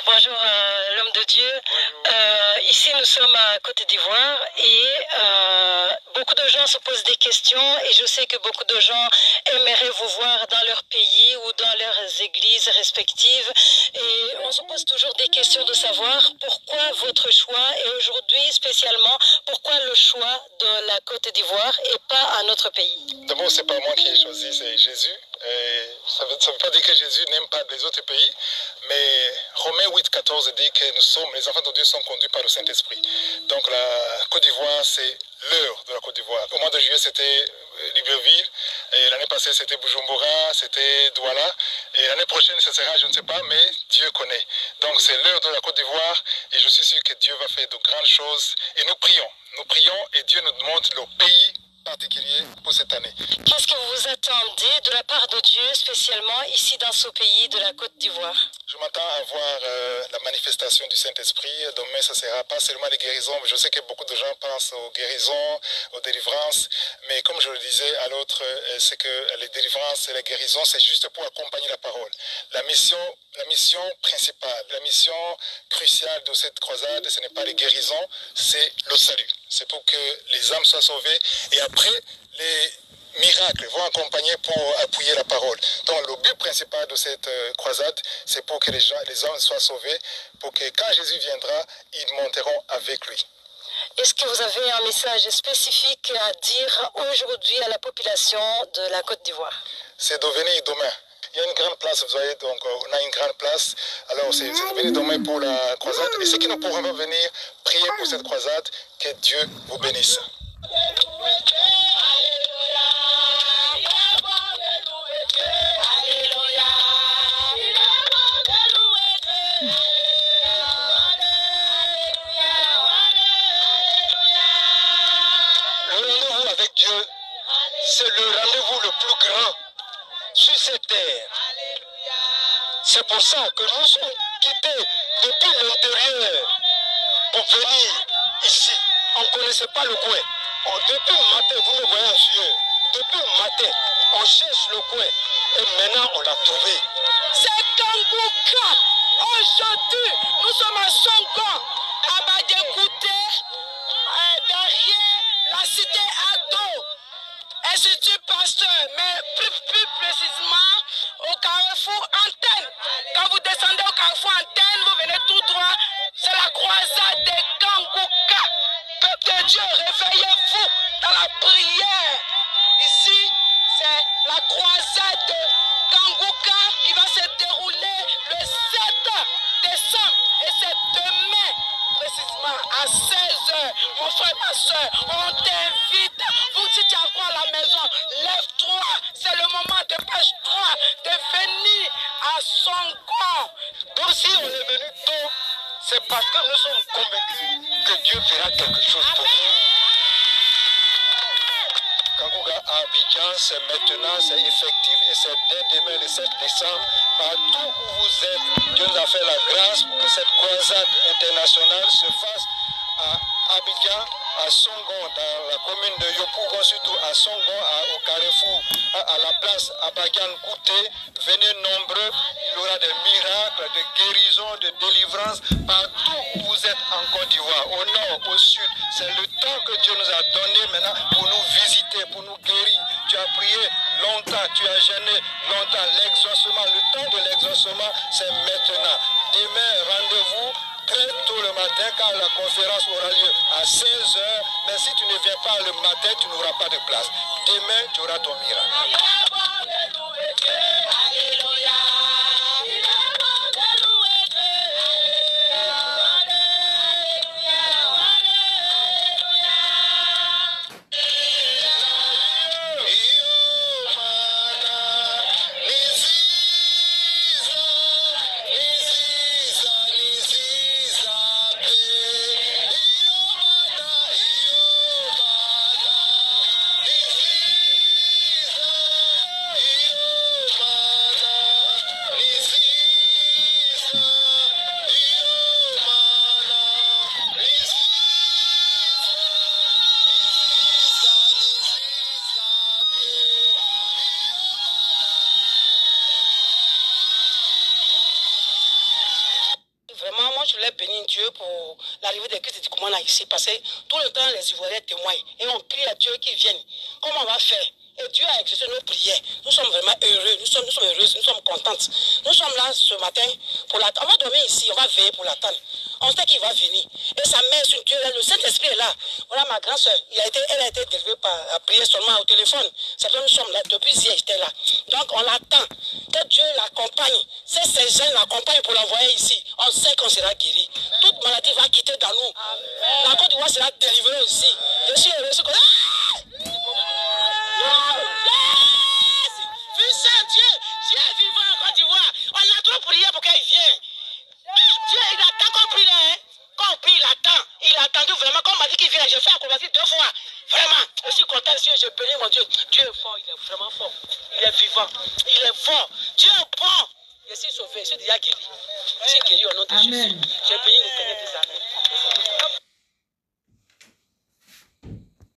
Bonjour l'homme de Dieu. Ici nous sommes à Côte d'Ivoire et beaucoup de gens se posent des questions et je sais que beaucoup de gens aimeraient vous voir dans leur pays ou dans leurs églises respectives et on se pose toujours des questions de savoir pourquoi votre choix et aujourd'hui spécialement pourquoi le choix de la Côte d'Ivoire et pas un autre pays. D'abord, c'est pas moi qui ai choisi, c'est Jésus. Et ça ne veut pas dire que Jésus n'aime pas les autres pays, mais Romains 8,14 dit que les enfants de Dieu sont conduits par le Saint-Esprit. Donc la Côte d'Ivoire, c'est l'heure de la Côte d'Ivoire. Au mois de juillet, c'était Libreville, et l'année passée, c'était Bujumbura, c'était Douala, et l'année prochaine, ce sera, je ne sais pas, mais Dieu connaît. Donc c'est l'heure de la Côte d'Ivoire, et je suis sûr que Dieu va faire de grandes choses, et nous prions et Dieu nous montre le pays particulier pour cette année. Qu'est-ce que vous attendez de la part de Dieu, spécialement ici dans ce pays de la Côte d'Ivoire? Je m'attends à voir la manifestation du Saint-Esprit. Demain, ce ne sera pas seulement les guérisons. Je sais que beaucoup de gens pensent aux guérisons, aux délivrances. Mais comme je le disais à l'autre, c'est que les délivrances et les guérisons, c'est juste pour accompagner la parole. La mission principale, la mission cruciale de cette croisade, ce n'est pas les guérisons, c'est le salut. C'est pour que les âmes soient sauvées. Et après, les miracles vont accompagner pour appuyer la parole. Donc le but principal de cette croisade, c'est pour que les hommes soient sauvés, pour que quand Jésus viendra, ils monteront avec lui. Est-ce que vous avez un message spécifique à dire aujourd'hui à la population de la Côte d'Ivoire? C'est de venir demain. Il y a une grande place, vous voyez, donc on a une grande place. Alors c'est de venir demain pour la croisade. Et ceux qui ne pourront pas venir, prier pour cette croisade, que Dieu vous bénisse. C'est le rendez-vous le plus grand sur cette terre. C'est pour ça que nous sommes quittés depuis l'intérieur pour venir ici. On ne connaissait pas le coin. Depuis le matin, vous me voyez en sueur. Depuis le matin, on cherche le coin. Et maintenant, on l'a trouvé. C'est Kangouka. Aujourd'hui, nous sommes à Songo, à Badekouté, derrière la cité Ado. Institut Pasteur, mais plus précisément au carrefour Antenne. Quand vous descendez au carrefour Antenne, vous venez tout droit, c'est la croisade des Kangouka. Peuple de Dieu, réveillez-vous dans la prière. Ici, c'est la croisade de Kangouka qui va se dérouler le 7 décembre. Et c'est demain, précisément à 16h. Mon frère, ma soeur, on t'invite. Vous, si tu es encore à la maison, lève-toi. C'est le moment, dépêche-toi de venir à son corps. Donc si on est venu tôt, c'est parce que nous sommes convaincus que Dieu fera quelque chose pour nous. Kangouka à Abidjan, c'est maintenant, c'est effectif et c'est dès demain le 7 décembre. Partout où vous êtes, Dieu nous a fait la grâce pour que cette croisade internationale se fasse à Abidjan, à Songon, dans la commune de Yopougon, surtout à Songon, au carrefour, à la place Abagan Kouté. Venez nombreux, il y aura des miracles, des guérisons, de délivrances, partout où vous êtes en Côte d'Ivoire, au nord, au sud. C'est le temps que Dieu nous a donné maintenant pour nous visiter, pour nous guérir. Tu as prié longtemps, tu as jeûné longtemps. L'exaucement, le temps de l'exaucement, c'est maintenant. Demain, rendez-vous très tôt le matin car la conférence aura lieu à 16h. Mais si tu ne viens pas le matin, tu n'auras pas de place. Demain, tu auras ton miracle. voulais bénir Dieu pour l'arrivée de Christ du commandant ici, parce que tout le temps, les Ivoiriens témoignent. Et on prie à Dieu qu'il vienne. Comment on va faire? Et Dieu a exaucé nos prières. Nous sommes vraiment heureux, nous sommes heureuses, nous sommes contentes. Nous sommes là ce matin pour l'attendre. On va dormir ici, on va veiller pour l'attendre. On sait qu'il va venir. Et sa mère, sur Dieu, le Saint-Esprit est là. Voilà ma grand soeur, elle a été élevée à prier seulement au téléphone. C'est pour ça que nous sommes là, depuis hier, j'étais là. Donc on l'attend. Que Dieu l'accompagne. Ces jeunes l'accompagnent pour l'envoyer ici. On sait qu'on sera guéri. Toute maladie va quitter dans nous. La Côte d'Ivoire sera délivrée aussi. Je suis heureux. Dieu est vivant en Côte d'Ivoire. On a trop prié pour qu'il vienne. Dieu, il attend qu'on prie. Quand on prie, il attend. Il a attendu vraiment. Quand on m'a dit qu'il vient, j'ai fait acrobatie 2 fois. Vraiment, je suis content. Je bénis mon Dieu. Dieu est fort, il est vraiment fort. Il est vivant. Il est fort. Dieu est bon. Je suis sauvé. Je suis déjà guéri. Je suis guéri au nom de Jésus. Je bénis